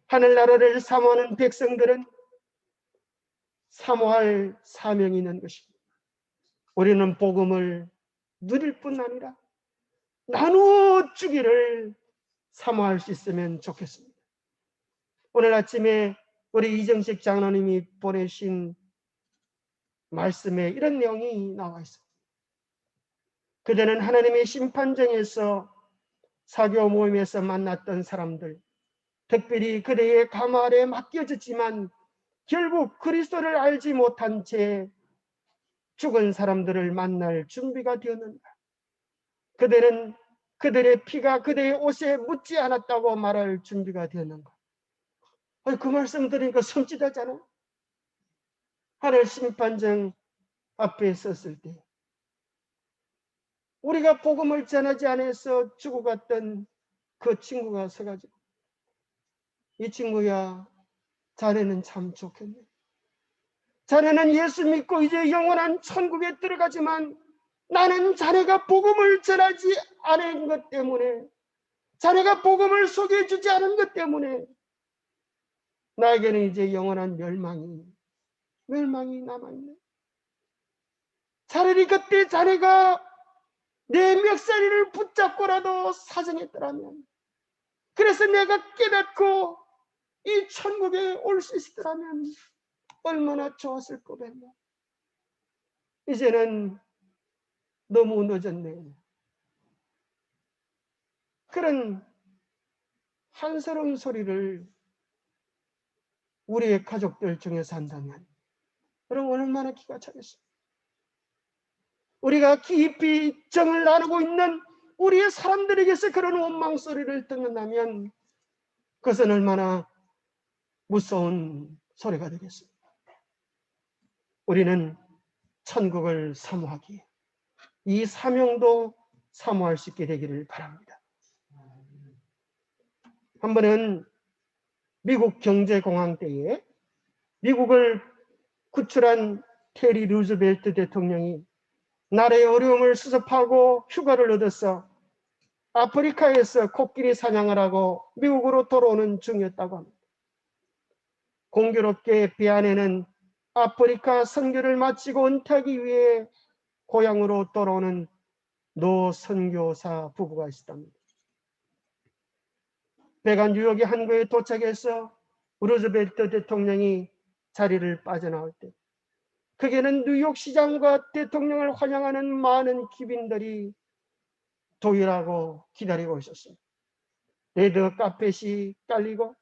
A: 하늘나라를 사모하는 백성들은 사모할 사명이 있는 것입니다. 우리는 복음을 누릴 뿐 아니라 나누어 주기를 사모할 수 있으면 좋겠습니다. 오늘 아침에 우리 이정식 장로님이 보내신 말씀에 이런 내용이 나와 있습니다. 그대는 하나님의 심판정에서 사교 모임에서 만났던 사람들, 특별히 그대의 가마 아래 맡겨졌지만 결국 그리스도를 알지 못한 채 죽은 사람들을 만날 준비가 되었는가? 그대는 그들의 피가 그대의 옷에 묻지 않았다고 말할 준비가 되었는가? 그 말씀 들으니까 섬찟하잖아요. 하늘 심판정 앞에 섰을 때 우리가 복음을 전하지 않아서 죽어갔던 그 친구가 서가지고 이 친구야, 자네는 참 좋겠네. 자네는 예수 믿고 이제 영원한 천국에 들어가지만 나는 자네가 복음을 전하지 않은 것 때문에, 자네가 복음을 소개해주지 않은 것 때문에 나에게는 이제 영원한 멸망이 남아있네. 차라리 그때 자네가 내 멱살이를 붙잡고라도 사정했더라면, 그래서 내가 깨닫고 이 천국에 올 수 있더라면 얼마나 좋았을 거겠나. 이제는 너무 늦었네. 그런 한스러운 소리를 우리의 가족들 중에서 한다면 여러분 얼마나 기가 차겠어요. 우리가 깊이 정을 나누고 있는 우리의 사람들에게서 그런 원망 소리를 듣는다면 그것은 얼마나 무서운 소리가 되겠습니까? 우리는 천국을 사모하기에 이 사명도 사모할 수 있게 되기를 바랍니다. 한 번은 미국 경제공황 때에 미국을 구출한 테리 루즈벨트 대통령이 나라의 어려움을 수습하고 휴가를 얻어서 아프리카에서 코끼리 사냥을 하고 미국으로 돌아오는 중이었다고 합니다. 공교롭게 배 안에는 아프리카 선교를 마치고 은퇴하기 위해 고향으로 돌아오는 노 선교사 부부가 있었답니다. 배가 뉴욕의 항구에 도착해서 루즈벨트 대통령이 자리를 빠져나올 때 거기에는 뉴욕 시장과 대통령을 환영하는 많은 귀빈들이 도일하고 기다리고 있었습니다. 레드 카펫이 깔리고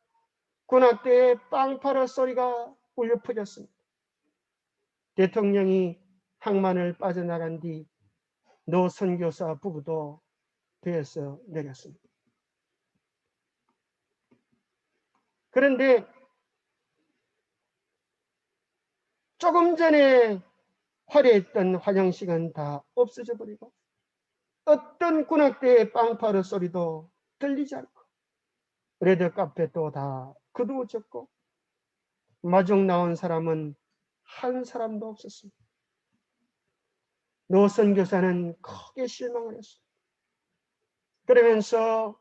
A: 군악대의 빵파라 소리가 울려 퍼졌습니다. 대통령이 항만을 빠져나간 뒤 노 선교사 부부도 배에서 내렸습니다. 그런데 조금 전에 화려했던 환영식은 다 없어져 버리고 어떤 군악대의 빵파르 소리도 들리지 않고 레드 카펫도 다 그두어졌고 마중 나온 사람은 한 사람도 없었습니다. 노 선교사는 크게 실망을 했습니다. 그러면서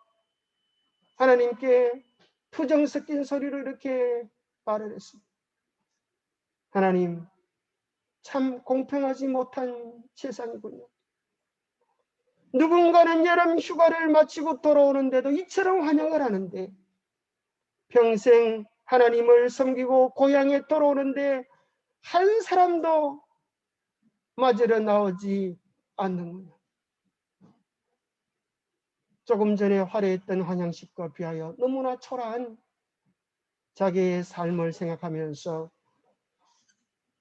A: 하나님께 투정 섞인 소리로 이렇게 말을 했습니다. 하나님, 참 공평하지 못한 세상이군요. 누군가는 여름 휴가를 마치고 돌아오는데도 이처럼 환영을 하는데 평생 하나님을 섬기고 고향에 돌아오는데 한 사람도 맞으러 나오지 않는구나. 조금 전에 화려했던 환영식과 비하여 너무나 초라한 자기의 삶을 생각하면서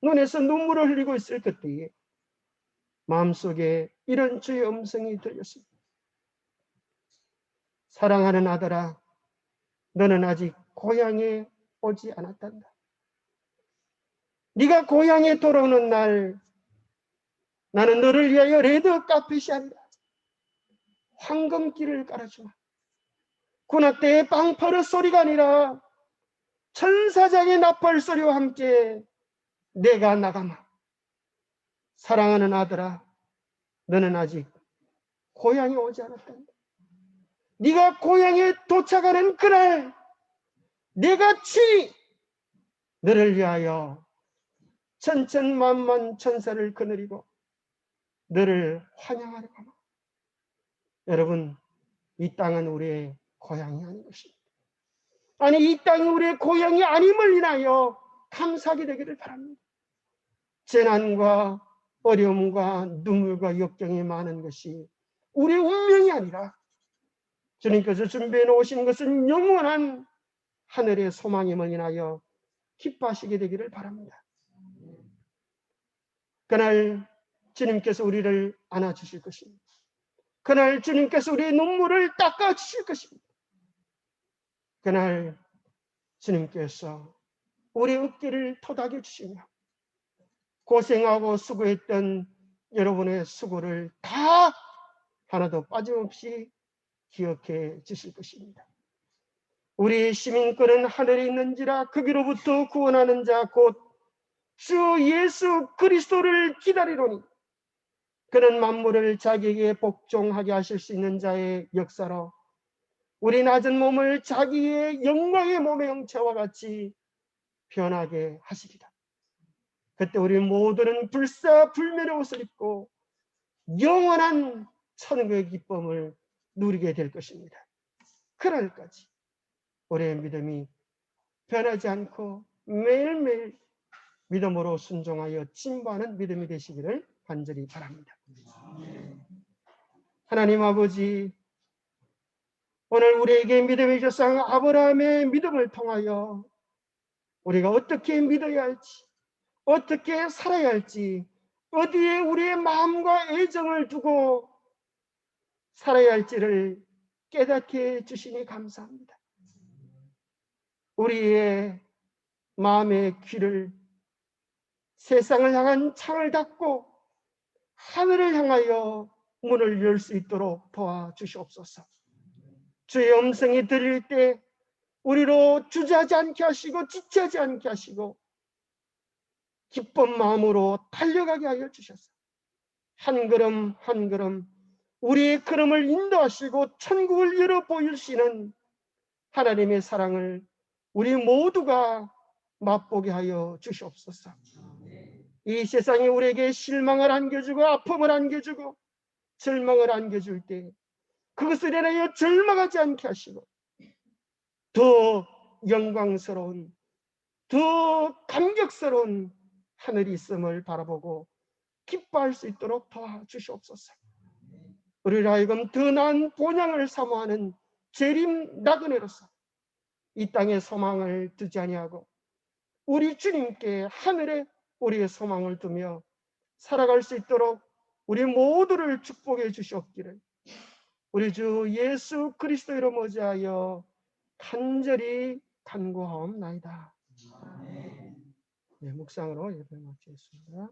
A: 눈에서 눈물을 흘리고 있을 그때에 마음속에 이런 주의 음성이 들렸습니다. 사랑하는 아들아, 너는 아직 고향에 오지 않았단다. 네가 고향에 돌아오는 날 나는 너를 위하여 레드 카펫이 아니라 황금길을 깔아주마. 군악대의 빵파르 소리가 아니라 천사장의 나팔 소리와 함께 내가 나가마. 사랑하는 아들아, 너는 아직 고향에 오지 않았단다. 네가 고향에 도착하는 그날 내가 친히 너를 위하여 천천만만 천사를 거느리고 너를 환영하려 하마. 여러분, 이 땅은 우리의 고향이 아닌 것입니다. 아니, 이 땅이 우리의 고향이 아님을 인하여 감사하게 되기를 바랍니다. 재난과 어려움과 눈물과 역경이 많은 것이 우리의 운명이 아니라 주님께서 준비해 놓으신 것은 영원한 하늘의 소망임을 인하여 기뻐하시게 되기를 바랍니다. 그날 주님께서 우리를 안아주실 것입니다. 그날 주님께서 우리의 눈물을 닦아주실 것입니다. 그날 주님께서 우리의 어깨를 토닥여 주시며 고생하고 수고했던 여러분의 수고를 다 하나도 빠짐없이 기억해 주실 것입니다. 우리 시민권은 하늘에 있는지라 거기로부터 구원하는 자 곧 주 예수 그리스도를 기다리노니 그는 만물을 자기에게 복종하게 하실 수 있는 자의 역사로 우리 낮은 몸을 자기의 영광의 몸의 형체와 같이 변하게 하시리라. 그때 우리 모두는 불사불멸의 옷을 입고 영원한 천국의 기쁨을 누리게 될 것입니다. 그날까지 우리의 믿음이 변하지 않고 매일매일 믿음으로 순종하여 진보하는 믿음이 되시기를 간절히 바랍니다. 하나님 아버지, 오늘 우리에게 믿음의 조상 아브라함의 믿음을 통하여 우리가 어떻게 믿어야 할지, 어떻게 살아야 할지, 어디에 우리의 마음과 애정을 두고 살아야 할지를 깨닫게 해 주시니 감사합니다. 우리의 마음의 귀를 세상을 향한 창을 닫고 하늘을 향하여 문을 열 수 있도록 도와주시옵소서. 주의 음성이 들릴 때 우리로 주저하지 않게 하시고 지체하지 않게 하시고 기쁜 마음으로 달려가게 하여 주셔서 한 걸음 한 걸음 우리의 걸음을 인도하시고 천국을 열어 보이시는 하나님의 사랑을 우리 모두가 맛보게 하여 주시옵소서. 이 세상이 우리에게 실망을 안겨주고 아픔을 안겨주고 절망을 안겨줄 때 그것을 인하여 절망하지 않게 하시고 더 영광스러운, 더 감격스러운 하늘이 있음을 바라보고 기뻐할 수 있도록 도와주시옵소서. 우리를 하여금 더 나은 본향을 사모하는 재림 나그네로서 이 땅에 소망을 두지 아니하고 우리 주님께 하늘에 우리의 소망을 두며 살아갈 수 있도록 우리 모두를 축복해 주시옵기를 우리 주 예수 그리스도 이름 의지하여 간절히 간구하옵나이다. 네, 묵상으로 예배 마치겠습니다.